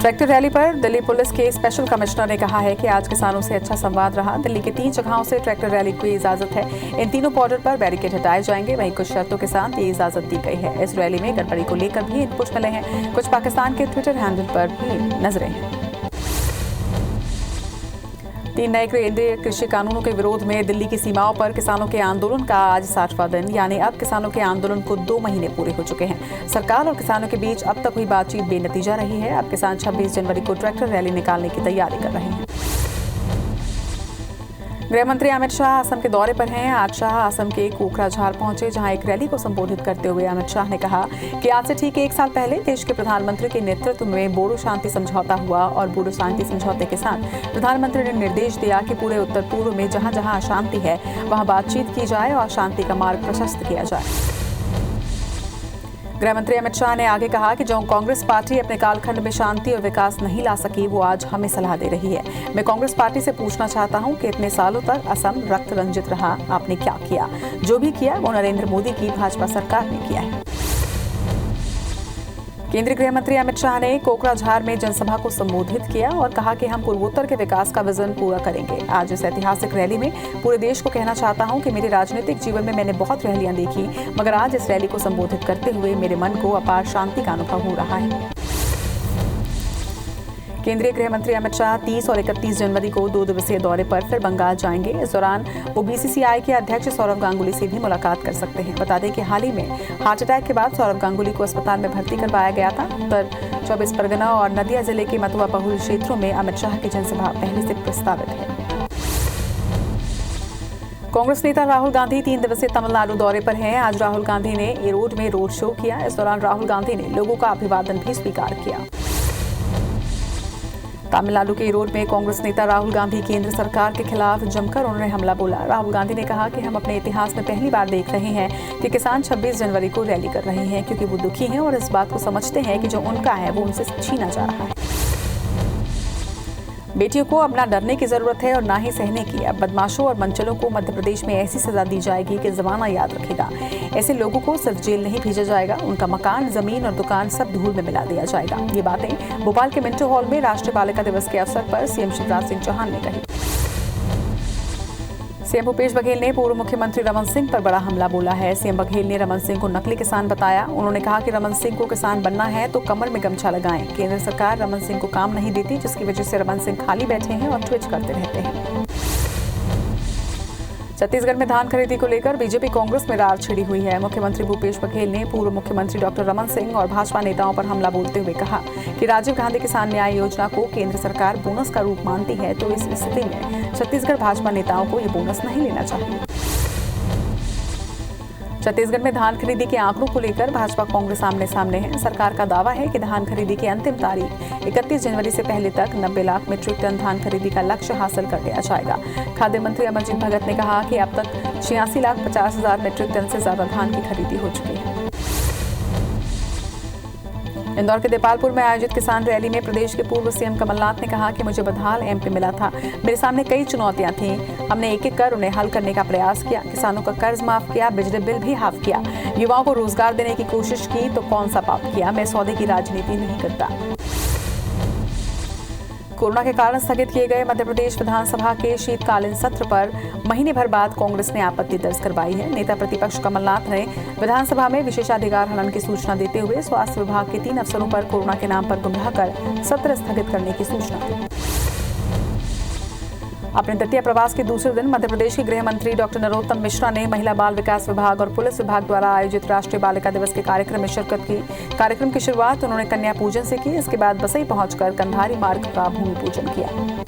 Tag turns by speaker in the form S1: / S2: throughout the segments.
S1: Tractor rally पर Delhi police के special commissioner ने कहा है कि आज किसानों से अच्छा संवाद रहा। दिल्ली के 3 जगहों से ट्रैक्टर रैली की इजाजत है। इन तीनों बॉर्डर पर बैरिकेड हटाए जाएंगे। वहीं कुछ शर्तों के साथ ये इजाजत दी गई है। इस रैली में गड़बड़ी को लेकर भी इनपुट मिले हैं। कुछ पाकिस्तान के ट्विटर हैंडल पर भी नजरें हैं। 3 नए केंद्रीय कृषि कानूनों के विरोध में दिल्ली की सीमाओं पर किसानों के आंदोलन का आज 60वां दिन, यानी अब किसानों के आंदोलन को 2 महीने पूरे हो चुके हैं। सरकार और किसानों के बीच अब तक हुई बातचीत बेनतीजा रही है। अब किसान 26 जनवरी को ट्रैक्टर रैली निकालने की तैयारी कर रहे हैं। गृह मंत्री अमित शाह असम के दौरे पर हैं। आज शाह असम के कोकराझार पहुंचे, जहां एक रैली को संबोधित करते हुए अमित शाह ने कहा कि आज से ठीक 1 साल पहले देश के प्रधानमंत्री के नेतृत्व में बोडो शांति समझौता हुआ और बोडो शांति समझौते के साथ प्रधानमंत्री ने निर्देश दिया कि पूरे उत्तर पूर्व में जहां जहां अशांति है वहां बातचीत की जाए और शांति का मार्ग प्रशस्त किया जाए। गृह मंत्री अमित शाह ने आगे कहा कि जो कांग्रेस पार्टी अपने कालखंड में शांति और विकास नहीं ला सकी, वो आज हमें सलाह दे रही है। मैं कांग्रेस पार्टी से पूछना चाहता हूं कि इतने सालों तक असम रक्त रंजित रहा, आपने क्या किया? जो भी किया वो नरेंद्र मोदी की भाजपा सरकार ने किया है। केंद्रीय गृह मंत्री अमित शाह ने कोकराझार में जनसभा को संबोधित किया और कहा कि हम पूर्वोत्तर के विकास का विजन पूरा करेंगे। आज इस ऐतिहासिक रैली में पूरे देश को कहना चाहता हूं कि मेरे राजनीतिक जीवन में मैंने बहुत रैलियां देखी, मगर आज इस रैली को संबोधित करते हुए मेरे मन को अपार शांति का अनुभव हो रहा है। केंद्रीय गृह मंत्री अमित शाह 30 और 31 जनवरी को 2 दिवसीय दौरे पर फिर बंगाल जाएंगे। इस दौरान वो बीसीसीआई के अध्यक्ष सौरव गांगुली से भी मुलाकात कर सकते हैं। बता दें कि हाल ही में हार्ट अटैक के बाद सौरव गांगुली को अस्पताल में भर्ती करवाया गया था। उत्तर 24 परगना और नदिया जिले के मतुआ बहुल क्षेत्रों में अमित शाह की जनसभा पहले से प्रस्तावित है। कांग्रेस नेता राहुल गांधी 3 दिवसीय तमिलनाडु दौरे पर हैं। आज राहुल गांधी ने एरोड में रोड शो किया। इस दौरान राहुल गांधी ने लोगों का अभिवादन भी स्वीकार किया। तमिलनाडु के एरोड में कांग्रेस नेता राहुल गांधी केंद्र सरकार के खिलाफ जमकर उन्होंने हमला बोला। राहुल गांधी ने कहा कि हम अपने इतिहास में पहली बार देख रहे हैं कि किसान 26 जनवरी को रैली कर रहे हैं, क्योंकि वो दुखी हैं और इस बात को समझते हैं कि जो उनका है वो उनसे छीना जा रहा है। बेटियों को अब ना डरने की जरूरत है और ना ही सहने की। अब बदमाशों और मंचलों को मध्य प्रदेश में ऐसी सजा दी जाएगी कि जमाना याद रखेगा। ऐसे लोगों को सिर्फ जेल नहीं भेजा जाएगा, उनका मकान, जमीन और दुकान सब धूल में मिला दिया जाएगा। ये बातें भोपाल के मिंटो हॉल में राष्ट्रीय बालिका दिवस के अवसर पर सीएम शिवराज सिंह चौहान ने कही। सीएम भूपेश बघेल ने पूर्व मुख्यमंत्री रमन सिंह पर बड़ा हमला बोला है। सीएम बघेल ने रमन सिंह को नकली किसान बताया। उन्होंने कहा कि रमन सिंह को किसान बनना है तो कमर में गमछा लगाएं। केंद्र सरकार रमन सिंह को काम नहीं देती, जिसकी वजह से रमन सिंह खाली बैठे हैं और ट्वीट करते रहते हैं। छत्तीसगढ़ में धान खरीदी को लेकर बीजेपी कांग्रेस में रार छिड़ी हुई है। मुख्यमंत्री भूपेश बघेल ने पूर्व मुख्यमंत्री डॉक्टर रमन सिंह और भाजपा नेताओं पर हमला बोलते हुए कहा कि राजीव गांधी किसान न्याय योजना को केंद्र सरकार बोनस का रूप मानती है, तो इस स्थिति में छत्तीसगढ़ भाजपा नेताओं को ये बोनस नहीं लेना चाहिए। छत्तीसगढ़ में धान खरीदी के आंकड़ों को लेकर भाजपा कांग्रेस आमने सामने है। सरकार का दावा है कि धान खरीदी की अंतिम तारीख 31 जनवरी से पहले तक 90 लाख मीट्रिक टन धान खरीदी का लक्ष्य हासिल कर लिया जाएगा। खाद्य मंत्री अमरजीत भगत ने कहा कि अब तक 86,50,000 मीट्रिक टन से ज्यादा धान की खरीदी हो चुकी है। इंदौर के देपालपुर में आयोजित किसान रैली में प्रदेश के पूर्व सीएम कमलनाथ ने कहा कि मुझे बदहाल एमपी मिला था। मेरे सामने कई चुनौतियां थीं। हमने एक एक कर उन्हें हल करने का प्रयास किया। किसानों का कर्ज माफ किया, बिजली बिल भी हाफ किया, युवाओं को रोजगार देने की कोशिश की, तो कौन सा पाप किया। मैं सौदे की राजनीति नहीं करता। कोरोना के कारण स्थगित किए गए मध्य प्रदेश विधानसभा के शीतकालीन सत्र पर महीने भर बाद कांग्रेस ने आपत्ति दर्ज करवाई है। नेता प्रतिपक्ष कमलनाथ ने विधानसभा में विशेषाधिकार हनन की सूचना देते हुए स्वास्थ्य विभाग के 3 अफसरों पर कोरोना के नाम पर गुमराह कर सत्र स्थगित करने की सूचना दी। अपने तटीय प्रवास के दूसरे दिन मध्य प्रदेश के गृह मंत्री डॉक्टर नरोत्तम मिश्रा ने महिला बाल विकास विभाग और पुलिस विभाग द्वारा आयोजित राष्ट्रीय बालिका दिवस के कार्यक्रम में शिरकत की। कार्यक्रम की शुरुआत उन्होंने कन्या पूजन से की। इसके बाद बसई पहुंचकर कंधारी मार्ग का भूमि पूजन किया।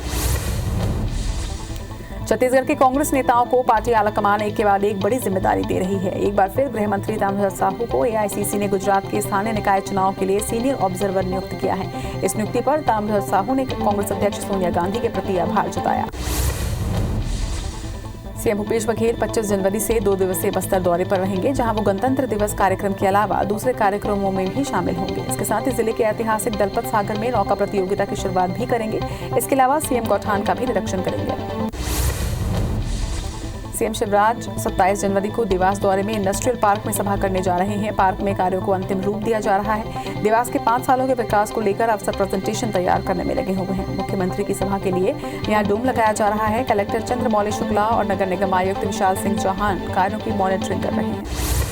S1: छत्तीसगढ़ के कांग्रेस नेताओं को पार्टी आलाकमान एक के बाद एक बड़ी जिम्मेदारी दे रही है। एक बार फिर गृह मंत्री ताम्रध्वज साहू को एआईसीसी ने गुजरात के स्थानीय निकाय चुनाव के लिए सीनियर ऑब्जर्वर नियुक्त किया है। इस नियुक्ति पर ताम्रध्वज साहू ने कांग्रेस अध्यक्ष सोनिया गांधी के प्रति आभार जताया। सीएम भूपेश बघेल 25 जनवरी से 2 दिवसीय बस्तर दौरे पर रहेंगे, जहां वो गणतंत्र दिवस कार्यक्रम के अलावा दूसरे कार्यक्रमों में भी शामिल होंगे। इसके साथ ही जिले के ऐतिहासिक दलपत सागर में नौका प्रतियोगिता की शुरुआत भी करेंगे। इसके अलावा सीएम गौठान का भी निरीक्षण करेंगे। सीएम शिवराज 27 जनवरी को देवास दौरे में इंडस्ट्रियल पार्क में सभा करने जा रहे हैं। पार्क में कार्यों को अंतिम रूप दिया जा रहा है। देवास के 5 सालों के विकास को लेकर अफसर प्रेजेंटेशन तैयार करने में लगे हुए हैं। मुख्यमंत्री की सभा के लिए यहां डोम लगाया जा रहा है। कलेक्टर चंद्रमौली शुक्ला और नगर निगम आयुक्त विशाल सिंह चौहान कार्यों की मॉनिटरिंग कर रहे हैं।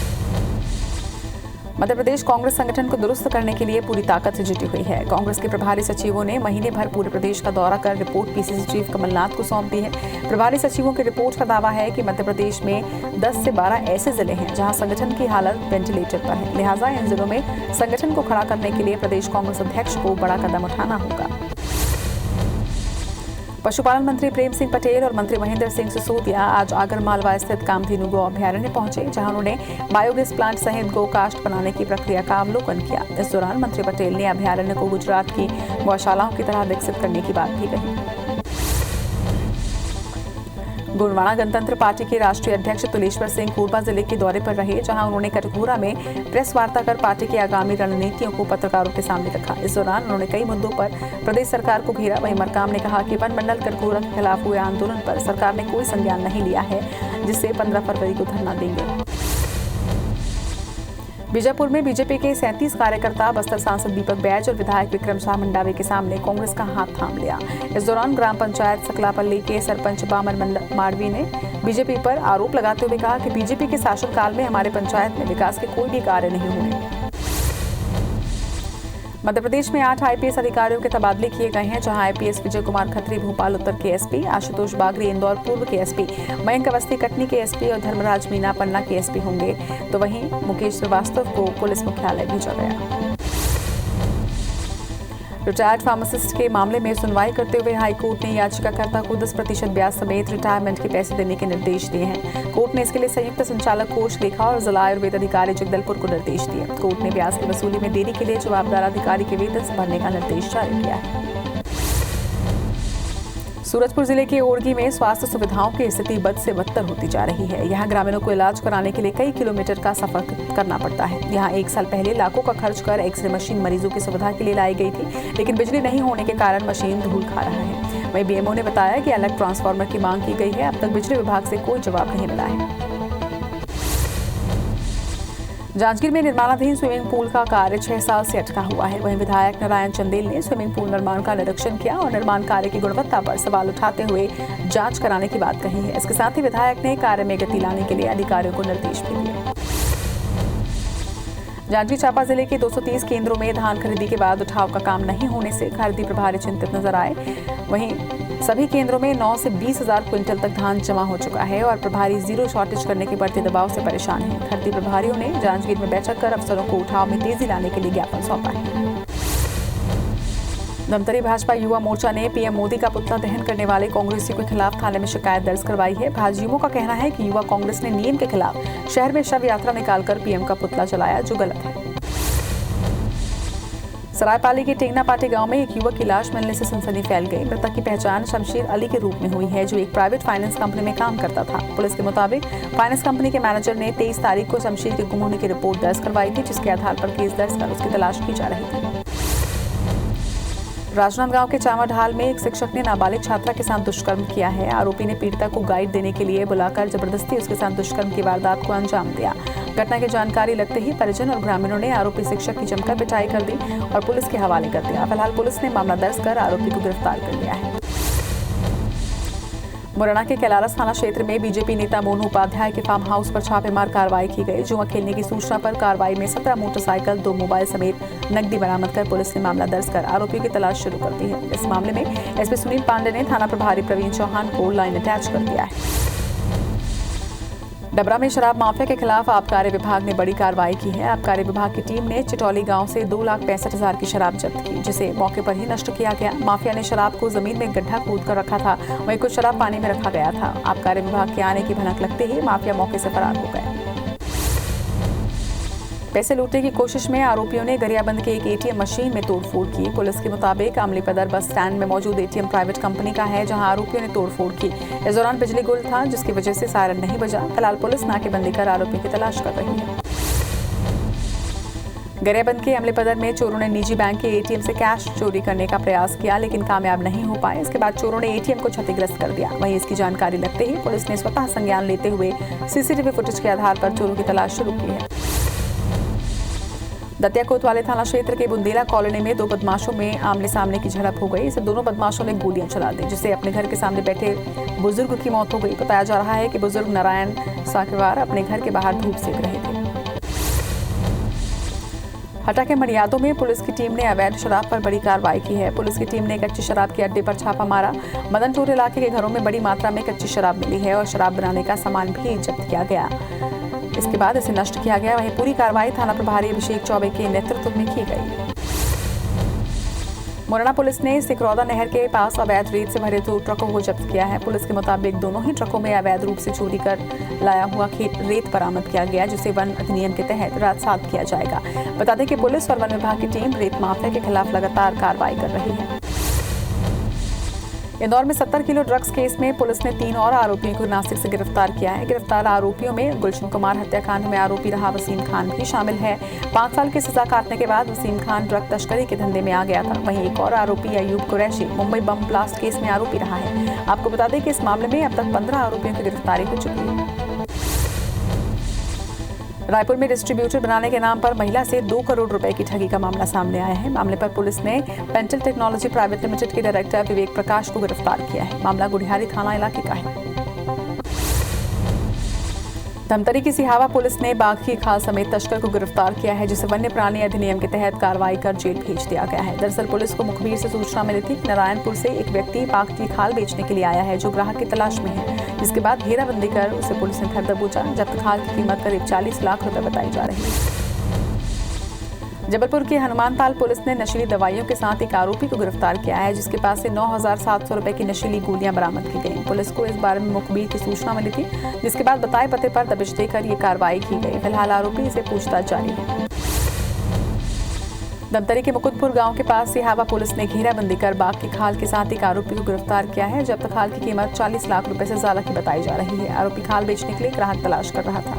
S1: मध्य प्रदेश कांग्रेस संगठन को दुरुस्त करने के लिए पूरी ताकत से जुटी हुई है। कांग्रेस के प्रभारी सचिवों ने महीने भर पूरे प्रदेश का दौरा कर रिपोर्ट पीसीसी चीफ कमलनाथ को सौंप दी है। प्रभारी सचिवों की रिपोर्ट का दावा है कि मध्य प्रदेश में 10 से 12 ऐसे जिले हैं जहां संगठन की हालत वेंटिलेटर पर है। लिहाजा इन जिलों में संगठन को खड़ा करने के लिए प्रदेश कांग्रेस अध्यक्ष को बड़ा कदम उठाना होगा। पशुपालन मंत्री प्रेम सिंह पटेल और मंत्री महेंद्र सिंह सिसोदिया आज आगरमालवा स्थित कामधेनु गौ अभ्यारण्य पहुंचे, जहां उन्होंने बायोगैस प्लांट सहित गौ कास्ट बनाने की प्रक्रिया का अवलोकन किया। इस दौरान मंत्री पटेल ने अभ्यारण्य को गुजरात की गौशालाओं की तरह विकसित करने की बात भी कही। गोंडवाना गणतंत्र पार्टी के राष्ट्रीय अध्यक्ष तुलेश्वर सिंह कोरबा जिले के दौरे पर रहे, जहां उन्होंने कटघोरा में प्रेस वार्ता कर पार्टी की आगामी रणनीतियों को पत्रकारों के सामने रखा। इस दौरान उन्होंने कई मुद्दों पर प्रदेश सरकार को घेरा। वहीं मरकाम ने कहा कि वन मंडल कटघोरा के खिलाफ हुए आंदोलन पर सरकार ने कोई संज्ञान नहीं लिया है, जिससे 15 फरवरी को धरना देंगे। बीजापुर में बीजेपी के 37 कार्यकर्ता बस्तर सांसद दीपक बैज और विधायक विक्रम शाह मंडावी के सामने कांग्रेस का हाथ थाम लिया। इस दौरान ग्राम पंचायत सकलापल्ली के सरपंच बामन माड़वी ने बीजेपी पर आरोप लगाते हुए कहा कि बीजेपी के शासनकाल में हमारे पंचायत में विकास के कोई भी कार्य नहीं हुए। मध्य प्रदेश में 8 आईपीएस अधिकारियों के तबादले किए गए हैं, जहां आईपीएस विजय कुमार खत्री भोपाल उत्तर के एसपी, आशुतोष बागरी इंदौर पूर्व के एसपी, मयंक अवस्थी कटनी के एसपी और धर्मराज मीना पन्ना के एसपी होंगे। तो वहीं मुकेश श्रीवास्तव को पुलिस मुख्यालय भेजा गया। रिटायर्ड फार्मासिस्ट के मामले में सुनवाई करते हुए हाईकोर्ट ने याचिकाकर्ता को 10% ब्याज समेत रिटायरमेंट के पैसे देने के निर्देश दिए हैं। कोर्ट ने इसके लिए संयुक्त संचालक कोष लेखा और जिला आयुर्वेद अधिकारी जगदलपुर को निर्देश दिए। कोर्ट ने ब्याज की वसूली में देरी के लिए जवाबदार अधिकारी के वेतन से भरने का निर्देश जारी किया है। सूरजपुर जिले के ओरगी में स्वास्थ्य सुविधाओं की स्थिति बद से बदतर होती जा रही है। यहाँ ग्रामीणों को इलाज कराने के लिए कई किलोमीटर का सफर करना पड़ता है। यहाँ 1 साल पहले लाखों का खर्च कर एक्सरे मशीन मरीजों की सुविधा के लिए लाई गई थी, लेकिन बिजली नहीं होने के कारण मशीन धूल खा रहा है। वहीं बीएमओ ने बताया कि अलग ट्रांसफार्मर की मांग की गई है। अब तक बिजली विभाग से कोई जवाब नहीं मिला है। जांजगीर में निर्माणाधीन स्विमिंग पूल का कार्य 6 साल से अटका हुआ है। वहीं विधायक नारायण चंदेल ने स्विमिंग पूल निर्माण का निरीक्षण किया और निर्माण कार्य की गुणवत्ता पर सवाल उठाते हुए जांच कराने की बात कही है। इसके साथ ही विधायक ने कार्य में गति लाने के लिए अधिकारियों को निर्देश भी दिए। जांजगीर चांपा जिले के 230 केंद्रों में धान खरीदी के बाद उठाव का काम नहीं होने से खरीदी प्रभारी चिंतित नजर आए। वहीं सभी केंद्रों में 9 से 20 हजार क्विंटल तक धान जमा हो चुका है और प्रभारी जीरो शॉर्टेज करने के बढ़ते दबाव से परेशान हैं। खरीदी प्रभारियों ने जांजगीर में बैठक कर अफसरों को उठाव में तेजी लाने के लिए ज्ञापन सौंपा है। धमतरी भाजपा युवा मोर्चा ने पीएम मोदी का पुतला दहन करने वाले कांग्रेसियों के खिलाफ थाने में शिकायत दर्ज करवाई है। भाजयुमों का कहना है कि युवा कांग्रेस ने नियम के खिलाफ शहर में शव यात्रा निकालकर पीएम का पुतला जलाया, जो गलत है। सरायपाली के टेंगनापाटी गांव में एक युवक की लाश मिलने से सनसनी फैल गई। मृतक की पहचान शमशेर अली के रूप में हुई है, जो एक प्राइवेट फाइनेंस कंपनी में काम करता था। पुलिस के मुताबिक फाइनेंस कंपनी के मैनेजर ने 23 तारीख को शमशेर के गुम होने की रिपोर्ट दर्ज करवाई थी, जिसके आधार पर केस दर्ज कर उसकी तलाश की जा रही थी। राजनांदगांव के चावढ़ाल में एक शिक्षक ने नाबालिग छात्रा के साथ दुष्कर्म किया है। आरोपी ने पीड़िता को गाइड देने के लिए बुलाकर जबरदस्ती उसके साथ दुष्कर्म की वारदात को अंजाम दिया। घटना की जानकारी लगते ही परिजन और ग्रामीणों ने आरोपी शिक्षक की जमकर पिटाई कर दी और पुलिस के हवाले कर दिया। फिलहाल पुलिस ने मामला दर्ज कर आरोपी को गिरफ्तार कर लिया है। मुरैना के कैलारस थाना क्षेत्र में बीजेपी नेता मोनू उपाध्याय के फार्म हाउस पर छापेमार कार्रवाई की गई। जुआ खेलने की सूचना पर कार्रवाई में 17 मोटरसाइकिल, 2 मोबाइल समेत नकदी बरामद कर पुलिस ने मामला दर्ज कर आरोपियों की तलाश शुरू कर दी है। इस मामले में एसपी सुनील पांडे ने थाना प्रभारी प्रवीण चौहान को लाइन अटैच कर दिया है। डबरा में शराब माफिया के खिलाफ आबकारी विभाग ने बड़ी कार्रवाई की है। आबकारी विभाग की टीम ने चिटौली गांव से 2,65,000 की शराब जब्त की, जिसे मौके पर ही नष्ट किया गया। माफिया ने शराब को जमीन में गड्ढा खोद कर रखा था, वहीं कुछ शराब पानी में रखा गया था। आबकारी विभाग के आने की भनक लगते ही माफिया मौके से फरार हो गए। पैसे लूटने की कोशिश में आरोपियों ने गरियाबंद के एक एटीएम मशीन में तोड़फोड़ की। पुलिस के मुताबिक अमलीपदर बस स्टैंड में मौजूद एटीएम प्राइवेट कंपनी का है, जहां आरोपियों ने तोड़फोड़ की। इस दौरान बिजली गुल था, जिसकी वजह से सायरन नहीं बजा। फिलहाल पुलिस नाकेबंदी कर आरोपियों की तलाश कर रही है। गरियाबंद के अमलेपदर में चोरों ने निजी बैंक के एटीएम से कैश चोरी करने का प्रयास किया, लेकिन कामयाब नहीं हो पाए। इसके बाद चोरों ने एटीएम को क्षतिग्रस्त कर दिया। वहीं इसकी जानकारी लगते ही पुलिस ने स्वतः संज्ञान लेते हुए सीसीटीवी फुटेज के आधार पर चोरों की तलाश शुरू की है। दतिया कोतवाली थाना क्षेत्र के बुंदेला कॉलोनी में दो बदमाशों में आमने सामने की झड़प हो गई। इसे दोनों बदमाशों ने गोलियां चला दी, जिससे अपने घर के सामने बैठे बुजुर्ग की मौत हो गई। बताया जा रहा है कि बुजुर्ग नारायण साकेवार अपने घर के बाहर धूप सेक रहे थे। हटा के मड़ियादों में पुलिस की टीम ने अवैध शराब पर बड़ी कार्रवाई की है। पुलिस की टीम ने कच्ची शराब के अड्डे पर छापा मारा। मदनपुर इलाके के घरों में बड़ी मात्रा में कच्ची शराब मिली है और शराब बनाने का सामान भी जब्त किया गया। इसके बाद इसे नष्ट किया गया। वहीं पूरी कार्रवाई थाना प्रभारी अभिषेक चौबे के नेतृत्व में की गई। मुरैना पुलिस ने सिकरौदा नहर के पास अवैध रेत से भरे 2 ट्रकों को जब्त किया है। पुलिस के मुताबिक दोनों ही ट्रकों में अवैध रूप से चोरी कर लाया हुआ रेत बरामद किया गया, जिसे वन अधिनियम के तहत राजसात किया जाएगा। बता दें कि पुलिस और वन विभाग की टीम रेत माफिया के खिलाफ लगातार कार्रवाई कर रही है। इंदौर में 70 किलो ड्रग्स केस में पुलिस ने 3 और आरोपियों को नासिक से गिरफ्तार किया है। गिरफ्तार आरोपियों में गुलशन कुमार हत्याकांड में आरोपी रहा वसीम खान भी शामिल है। 5 साल की सजा काटने के बाद वसीम खान ड्रग तस्करी के धंधे में आ गया था। वहीं एक और आरोपी Ayub Qureshi Mumbai bomb blast case में आरोपी रहा है। आपको बता दें कि इस मामले में अब तक 15 आरोपियों की गिरफ्तारी हो चुकी है। रायपुर में डिस्ट्रीब्यूटर बनाने के नाम पर महिला से 2 करोड़ रुपए की ठगी का मामला सामने आया है। मामले पर पुलिस ने पेंटल टेक्नोलॉजी प्राइवेट लिमिटेड के डायरेक्टर विवेक प्रकाश को गिरफ्तार किया है। मामला गुढ़ियारी थाना इलाके का है। धमतरी की सिहावा पुलिस ने बाघ की खाल समेत तस्कर को गिरफ्तार किया है, जिसे वन्य प्राणी अधिनियम के तहत कार्रवाई कर जेल भेज दिया गया है। दरअसल पुलिस को मुखबिर से सूचना मिली थी कि नारायणपुर से एक व्यक्ति बाघ की खाल बेचने के लिए आया है, जो ग्राहक की तलाश में है। जिसके बाद घेराबंदी कर उसे पुलिस ने घर दबोचा। जब्त खाल की कीमत करीब 40 लाख रुपए बताई जा रही है। जबलपुर की हनुमानताल पुलिस ने नशीली दवाइयों के साथ एक आरोपी को गिरफ्तार किया है, जिसके पास से 9,700 रुपए की नशीली गोलियां बरामद की गई। पुलिस को इस बारे में मुखबिर की सूचना मिली थी, जिसके बाद बताए पते पर दबिश देकर ये कार्रवाई की गई। फिलहाल आरोपी से पूछताछ जारी है। धमतरी के मुकुंदपुर गांव के पास सिहावा पुलिस ने घेराबंदी कर बाघ की खाल के साथ एक आरोपी को गिरफ्तार किया है। जब्त खाल की कीमत 40 लाख रुपए से ज्यादा की बताई जा रही है। आरोपी खाल बेचने के लिए ग्राहक तलाश कर रहा था।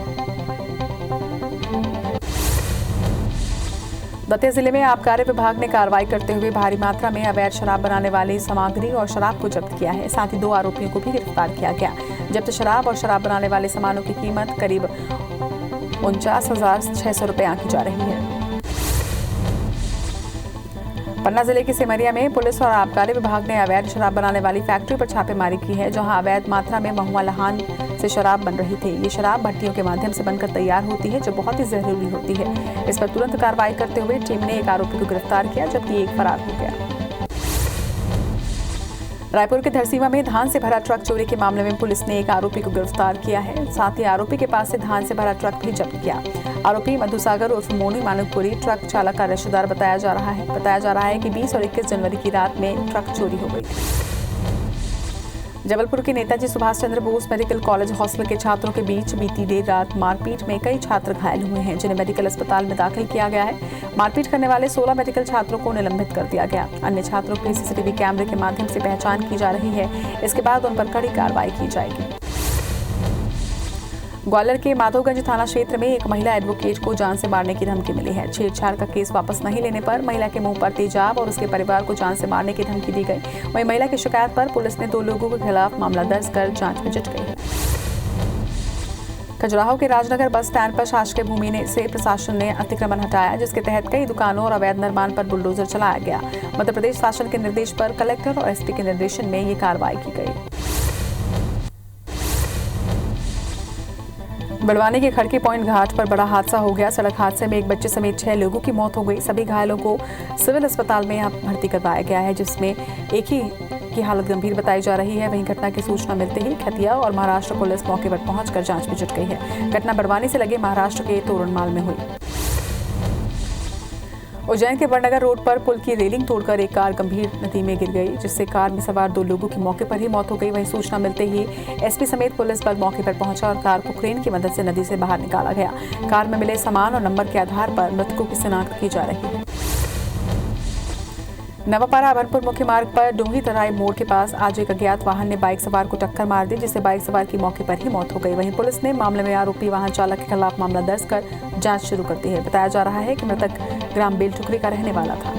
S1: दतिया जिले में आबकारी विभाग ने कार्रवाई करते हुए भारी मात्रा में अवैध शराब बनाने वाली सामग्री और शराब को जब्त किया है। साथ ही 2 आरोपियों को भी गिरफ्तार किया गया। जब्त शराब और शराब बनाने वाले सामानों की कीमत करीब 49,600 रुपए आंकी जा रही है। पन्ना जिले के सिमरिया में पुलिस और आबकारी विभाग ने अवैध शराब बनाने वाली फैक्ट्री पर छापेमारी की है, जहां अवैध मात्रा में महुआ लहान से शराब बन रही थी। ये शराब भट्टियों के माध्यम से बनकर तैयार होती है, जो बहुत ही जहरीली होती है। इस पर तुरंत कार्रवाई करते हुए टीम ने एक आरोपी को गिरफ्तार किया, जबकि एक फरार हो गया। रायपुर के धरसीवा में धान से भरा ट्रक चोरी के मामले में पुलिस ने एक आरोपी को गिरफ्तार किया है। साथ ही आरोपी के पास से धान से भरा ट्रक भी जब्त किया। आरोपी मधुसागर उर्फ मोनी मानकपुरी ट्रक चालक का रिश्तेदार बताया जा रहा है कि 20 और 21 जनवरी की रात में ट्रक चोरी हो गई थी। जबलपुर के Netaji Subhash Chandra Bose medical college hostel के छात्रों के बीच बीती देर रात मारपीट में कई छात्र घायल हुए हैं, जिन्हें मेडिकल अस्पताल में दाखिल किया गया है। मारपीट करने वाले 16 मेडिकल छात्रों को निलंबित कर दिया गया। अन्य छात्रों की सीसीटीवी कैमरे के माध्यम से पहचान की जा रही है। इसके बाद उन पर कड़ी कार्रवाई की जाएगी। ग्वालियर के माधोगंज थाना क्षेत्र में एक महिला एडवोकेट को जान से मारने की धमकी मिली है। छेड़छाड़ का केस वापस नहीं लेने पर महिला के मुंह पर तेजाब और उसके परिवार को जान से मारने की धमकी दी गई। वहीं महिला की शिकायत पर पुलिस ने 2 लोगों के खिलाफ मामला दर्ज कर जांच में जुट गई है। खजुराहो के राजनगर बस स्टैंड पर शासकीय भूमि से प्रशासन ने अतिक्रमण हटाया, जिसके तहत कई दुकानों और अवैध निर्माण पर बुलडोजर चलाया गया। मध्य प्रदेश शासन के निर्देश पर कलेक्टर और एसपी के निर्देशन में ये कार्रवाई की गई। बड़वानी के खड़की पॉइंट घाट पर बड़ा हादसा हो गया। सड़क हादसे में एक बच्चे समेत 6 लोगों की मौत हो गई। सभी घायलों को सिविल अस्पताल में भर्ती करवाया गया है, जिसमें एक ही की हालत गंभीर बताई जा रही है। वहीं घटना की सूचना मिलते ही खतिया और महाराष्ट्र पुलिस मौके पर पहुंचकर जांच में जुट गई है। घटना बड़वानी से लगे महाराष्ट्र के तोरणमाल में हुई। उज्जैन के बड़नगर रोड पर पुल की रेलिंग तोड़कर एक कार गंभीर नदी में गिर गई, जिससे कार में सवार 2 लोगों की मौके पर ही मौत हो गई। वहीं सूचना मिलते ही एसपी समेत पुलिस बल मौके पर पहुंचा और कार को क्रेन की मदद से नदी से बाहर निकाला गया। कार में मिले सामान और नंबर के आधार पर मृतकों की शिनाख्त की जा रही है। नवापारा अभनपुर मुख्य मार्ग पर डोंगी तराई मोड़ के पास आज एक अज्ञात वाहन ने बाइक सवार को टक्कर मार दी, जिससे बाइक सवार की मौके पर ही मौत हो गई। वहीं पुलिस ने मामले में आरोपी वाहन चालक के खिलाफ मामला दर्ज कर जांच शुरू कर दी है। बताया जा रहा है कि मृतक ग्राम बेलटुकरी का रहने वाला था।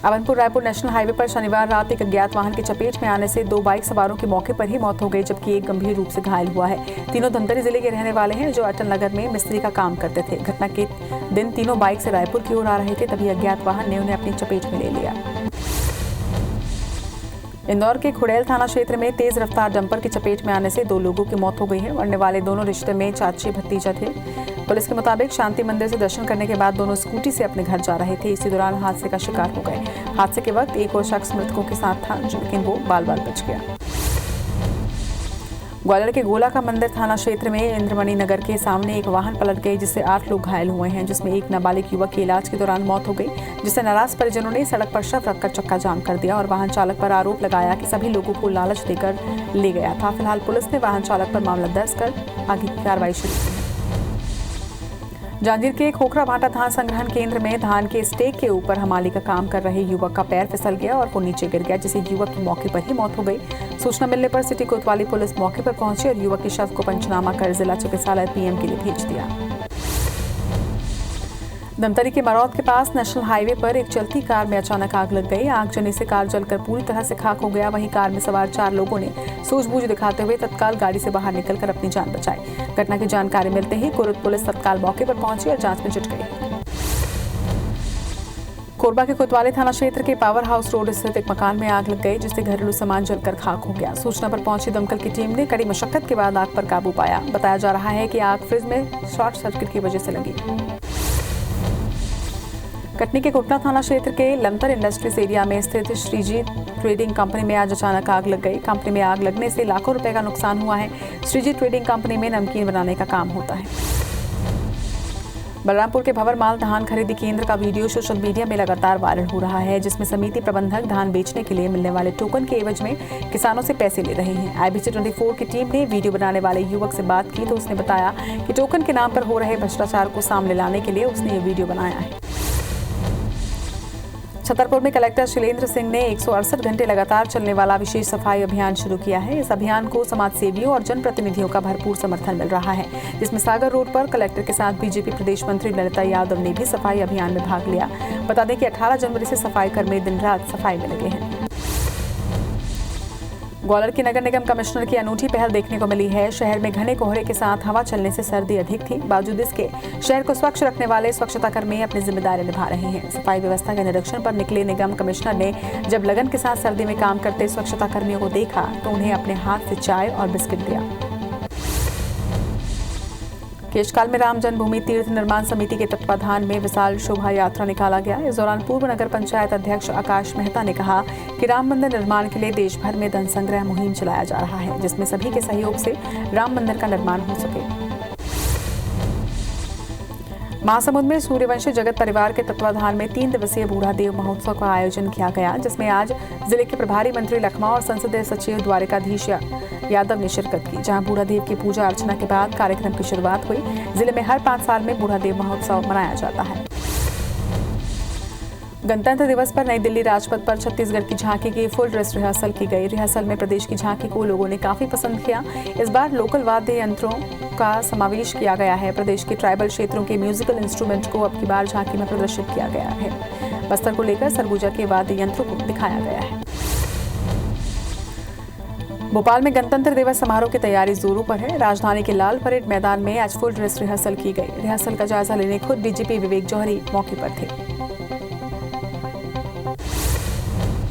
S1: अभनपुर रायपुर नेशनल हाईवे पर शनिवार रात एक अज्ञात वाहन की चपेट में आने से 2 बाइक सवारों की मौके पर ही मौत हो गई, जबकि एक गंभीर रूप से घायल हुआ है। तीनों धमतरी जिले के रहने वाले हैं, जो अटल नगर में मिस्त्री का काम करते थे। घटना के दिन तीनों बाइक से रायपुर की ओर आ रहे थे, तभी अज्ञात वाहन ने उन्हें अपनी चपेट में ले लिया। इंदौर के खुड़ैल थाना क्षेत्र में तेज रफ्तार डंपर की चपेट में आने से 2 लोगों की मौत हो गई है। मरने वाले दोनों रिश्ते में चाची भतीजा थे। पुलिस के मुताबिक शांति मंदिर से दर्शन करने के बाद दोनों स्कूटी से अपने घर जा रहे थे। इसी दौरान हादसे का शिकार हो गए। हादसे के वक्त एक और शख्स मृतकों के साथ था, लेकिन वो बाल-बाल बच गया। ग्वालियर के गोला का मंदिर थाना क्षेत्र में इंद्रमणि नगर के सामने एक वाहन पलट गई, जिससे 8 लोग घायल हुए हैं, जिसमें एक नाबालिग युवक की इलाज के दौरान मौत हो गई, जिससे नाराज परिजनों ने सड़क पर शव रखकर चक्का जाम कर दिया और वाहन चालक पर आरोप लगाया कि सभी लोगों को लालच देकर ले गया था। फिलहाल पुलिस ने वाहन चालक पर मामला दर्ज कर आगे की कार्रवाई शुरू की है। जांजगीर के खोखरा भाटा धान संग्रहण केंद्र में धान के स्टेक के ऊपर हमाली का काम कर रहे युवक का पैर फिसल गया और वो नीचे गिर गया, जिससे युवक की मौके पर ही मौत हो गई। सूचना मिलने पर सिटी कोतवाली पुलिस मौके पर पहुंची और युवक के शव को पंचनामा कर जिला चिकित्सालय पीएम के लिए भेज दिया। धमतरी के मरौद के पास नेशनल हाईवे पर एक चलती कार में अचानक आग लग गई। आगजनी से कार जलकर पूरी तरह से खाक हो गया। वहीं कार में सवार 4 लोगों ने सूझबूझ दिखाते हुए तत्काल गाड़ी से बाहर निकलकर अपनी जान बचाई। घटना की जानकारी मिलते ही कुरुद पुलिस तत्काल मौके पर पहुंची और जांच में जुट गई। कोरबा के कोतवाली थाना क्षेत्र के पावर हाउस रोड स्थित एक मकान में आग लग गई, जिससे घरेलू सामान जलकर खाक हो गया। सूचना पर पहुंची दमकल की टीम ने कड़ी मशक्कत के बाद आग पर काबू पाया। बताया जा रहा है कि आग फ्रिज में शॉर्ट सर्किट की वजह से लगी। कटनी के कोटना थाना क्षेत्र के लमतर इंडस्ट्रीज एरिया में स्थित श्रीजी ट्रेडिंग कंपनी में आज अचानक आग लग गई। कंपनी में आग लगने से लाखों रुपए का नुकसान हुआ है। श्रीजी ट्रेडिंग कंपनी में नमकीन बनाने का काम होता है। बलरामपुर के भंवर माल धान खरीदी केंद्र का वीडियो सोशल मीडिया में लगातार वायरल हो रहा है, जिसमें समिति प्रबंधक धान बेचने के लिए मिलने वाले टोकन के एवज में किसानों से पैसे ले रहे हैं। IBC 24 की टीम ने वीडियो बनाने वाले युवक से बात की तो उसने बताया कि टोकन के नाम पर हो रहे भ्रष्टाचार को सामने लाने के लिए उसने ये वीडियो बनाया है। छतरपुर में कलेक्टर शैलेंद्र सिंह ने 168 घंटे लगातार चलने वाला विशेष सफाई अभियान शुरू किया है। इस अभियान को समाज सेवियों और जनप्रतिनिधियों का भरपूर समर्थन मिल रहा है, जिसमें सागर रोड पर कलेक्टर के साथ बीजेपी प्रदेश मंत्री ललिता यादव ने भी सफाई अभियान में भाग लिया। बता दें कि 18 जनवरी से सफाई कर्मी दिन रात सफाई में लगे हैं। ग्वालियर के नगर निगम कमिश्नर की अनूठी पहल देखने को मिली है। शहर में घने कोहरे के साथ हवा चलने से सर्दी अधिक थी, बावजूद इसके शहर को स्वच्छ रखने वाले स्वच्छता कर्मी अपनी जिम्मेदारी निभा रहे हैं। सफाई व्यवस्था के निरीक्षण पर निकले निगम कमिश्नर ने जब लगन के साथ सर्दी में काम करते स्वच्छता कर्मियों को देखा तो उन्हें अपने हाथ से चाय और बिस्किट दिया। केशकाल में राम जन्मभूमि तीर्थ निर्माण समिति के तत्वाधान में विशाल शोभा यात्रा निकाला गया। इस दौरान पूर्व नगर पंचायत अध्यक्ष आकाश मेहता ने कहा कि राम मंदिर निर्माण के लिए देश भर में धन संग्रह मुहिम चलाया जा रहा है, जिसमें सभी के सहयोग से राम मंदिर का निर्माण हो सके। महासमुंद में सूर्यवंशी जगत परिवार के तत्वाधान में 3 दिवसीय बूढ़ा देव महोत्सव का आयोजन किया गया, जिसमें आज जिले के प्रभारी मंत्री लखमा और संसदीय सचिव द्वारिकाधीश यादव ने शिरकत की। जहां बूढ़ा देव की पूजा अर्चना के बाद कार्यक्रम की शुरुआत हुई। जिले में हर 5 साल में बूढ़ा देव महोत्सव मनाया जाता है। गणतंत्र दिवस पर नई दिल्ली राजपथ पर छत्तीसगढ़ की झांकी की फुल ड्रेस रिहर्सल की गई। रिहर्सल में प्रदेश की झांकी को लोगों ने काफी पसंद किया। इस बार लोकल वाद्य यंत्रों का समावेश किया गया है। प्रदेश के ट्राइबल क्षेत्रों के म्यूजिकल इंस्ट्रूमेंट को अब की बार झांकी में प्रदर्शित किया गया है। बस्तर को लेकर सरगुजा के वाद्य यंत्रों को दिखाया गया है। भोपाल में गणतंत्र दिवस समारोह की तैयारी जोरों पर है। राजधानी के लाल परेड मैदान में आज फुल ड्रेस रिहर्सल की गई। रिहर्सल का जायजा लेने खुद DGP विवेक जौहरी मौके पर थे।